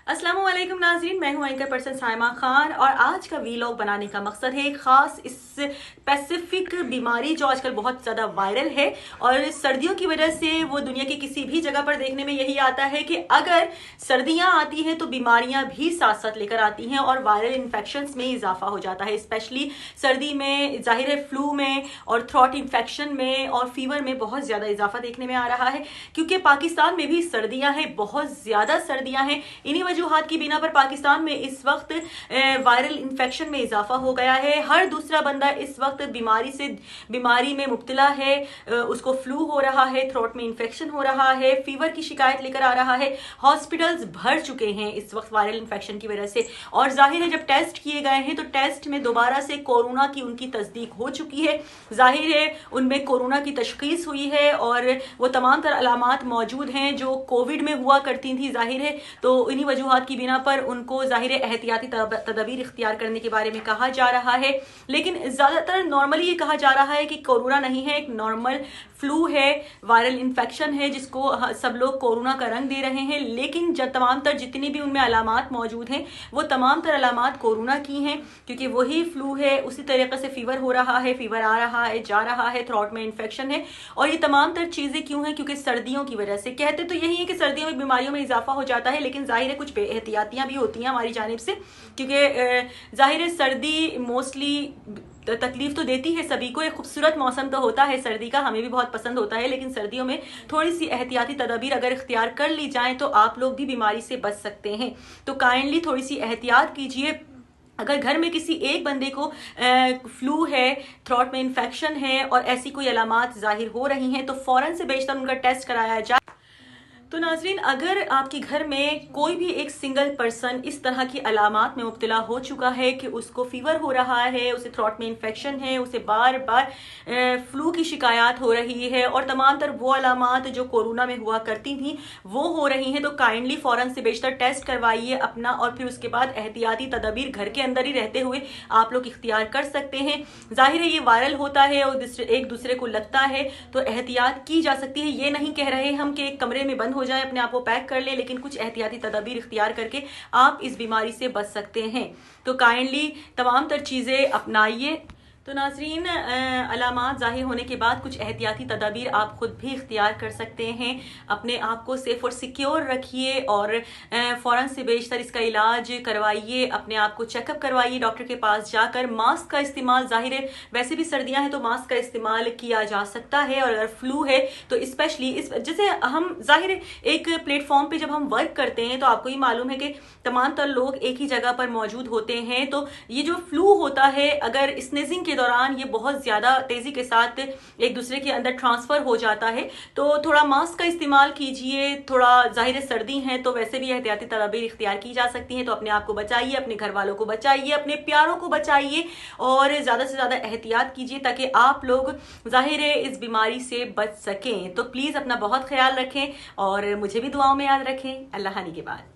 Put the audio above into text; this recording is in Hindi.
अस्सलाम वालेकुम नाज़रीन, मैं हूं एंकर पर्सन साइमा खान और आज का वीलॉग बनाने का मकसद है एक ख़ास स्पेसिफिक बीमारी जो आजकल बहुत ज़्यादा वायरल है और सर्दियों की वजह से वो दुनिया की किसी भी जगह पर देखने में यही आता है कि अगर सर्दियां आती हैं तो बीमारियां भी साथ साथ लेकर आती हैं और वायरल इन्फेक्शंस में इजाफा हो जाता है। स्पेशली सर्दी में जाहिर है फ्लू में और थ्रोट इन्फेक्शन में और फीवर में बहुत ज़्यादा इजाफा देखने में आ रहा है, क्योंकि पाकिस्तान में भी सर्दियाँ हैं, बहुत ज़्यादा सर्दियाँ हैं। इन्हीं वजूहात की बिना पर पाकिस्तान में इस वक्त वायरल इन्फेक्शन में इजाफा हो गया है। हर दूसरा बंदा इस वक्त बीमारी में मुब्तला है, उसको फ्लू हो रहा है, थ्रोट में इन्फेक्शन हो रहा है, फीवर की शिकायत लेकर आ रहा है। हॉस्पिटल्स भर चुके हैं इस वक्त वायरल इन्फेक्शन की वजह से और जाहिर है जब टेस्ट किए गए हैं तो टेस्ट में दोबारा से कोरोना की उनकी तस्दीक हो चुकी है। जाहिर है उनमें कोरोना की तशखीस हुई है और वो तमाम तरह अलामात मौजूद हैं जो कोविड में हुआ करती थी। जाहिर है तो इन्हीं वजूहात की बिना पर उनको जाहिर एहतियाती तदबीर इख्तियार करने के बारे में कहा जा रहा है, लेकिन ज़्यादातर नॉर्मली ये कहा जा रहा है कि कोरोना नहीं है, एक नॉर्मल फ्लू है, वायरल इन्फेक्शन है जिसको सब लोग कोरोना का रंग दे रहे हैं। लेकिन जब तमाम तर जितनी भी उनमें अलामात मौजूद हैं वो तमाम तर अलामात कोरोना की हैं, क्योंकि वही फ्लू है। उसी तरीके से फीवर हो रहा है, फीवर आ रहा है, जा रहा है, थ्रोट में इन्फेक्शन है और ये तमाम तर चीज़ें क्यों हैं? क्योंकि सर्दियों की वजह से। कहते तो यही है कि सर्दियों में बीमारियों में इजाफा हो जाता है, लेकिन जाहिर है कुछ एहतियातियाँ भी होती हैं हमारी जानिब से, क्योंकि जाहिर है सर्दी मोस्टली तकलीफ तो देती है सभी को। एक खूबसूरत मौसम तो होता है सर्दी का, हमें भी बहुत पसंद होता है, लेकिन सर्दियों में थोड़ी सी एहतियाती तदबीर अगर इख्तियार कर ली जाए तो आप लोग भी बीमारी से बच सकते हैं। तो काइंडली थोड़ी सी एहतियात कीजिए। अगर घर में किसी एक बंदे को फ्लू है, थ्रोट में इन्फेक्शन है और ऐसी कोई अलामात जाहिर हो रही हैं तो फौरन से बेशतर उनका टेस्ट कराया जाए। तो नाजरीन, अगर आपके घर में कोई भी एक सिंगल पर्सन इस तरह की अलामात में मुब्तला हो चुका है कि उसको फीवर हो रहा है, उसे थ्रोट में इन्फेक्शन है, उसे बार बार फ्लू की शिकायत हो रही है और तमाम तर वो अलामात जो कोरोना में हुआ करती थी वो हो रही हैं, तो काइंडली फ़ौरन से बेशतर टेस्ट करवाइए अपना और फिर उसके बाद एहतियाती तदबीर घर के अंदर ही रहते हुए आप लोग इख्तियार कर सकते हैं। जाहिर है ये वायरल होता है और एक दूसरे को लगता है तो एहतियात की जा सकती है। ये नहीं कह रहे हम कि एक कमरे में बंद हो जाए, अपने आप को पैक कर ले, लेकिन कुछ एहतियाती तदबीर इख्तियार करके आप इस बीमारी से बच सकते हैं। तो काइंडली तमाम तर चीज़ें अपनाइए। तो नाजरीन, अलामात ज़ाहिर होने के बाद कुछ एहतियाती तदाबीर आप खुद भी इख्तियार कर सकते हैं। अपने आप को सेफ और सिक्योर रखिए और फ़ौरन से बेशतर इसका इलाज करवाइए, अपने आप को चेकअप करवाइए डॉक्टर के पास जाकर। मास्क का इस्तेमाल, ज़ाहिर है वैसे भी सर्दियां हैं तो मास्क का इस्तेमाल किया जा सकता है और अगर फ्लू है तो स्पेशली इस जैसे हम ज़ाहिर है एक प्लेटफॉर्म पे जब हम वर्क करते हैं तो आपको ही मालूम है कि तमाम तर लोग एक ही जगह पर मौजूद होते हैं, तो ये जो फ्लू होता है अगर स्नेजिंग के दौरान ये बहुत ज्यादा तेजी के साथ एक दूसरे के अंदर ट्रांसफर हो जाता है, तो थोड़ा मास्क का इस्तेमाल कीजिए। थोड़ा जाहिर है सर्दी है तो वैसे भी एहतियाती तदबीर इख्तियार की जा सकती हैं, तो अपने आप को बचाइए, अपने घर वालों को बचाइए, अपने प्यारों को बचाइए और ज्यादा से ज्यादा एहतियात कीजिए ताकि आप लोग जाहिर है इस बीमारी से बच सकें। तो प्लीज अपना बहुत ख्याल रखें और मुझे भी दुआओं में याद रखें। अल्लाह हानि के बाद।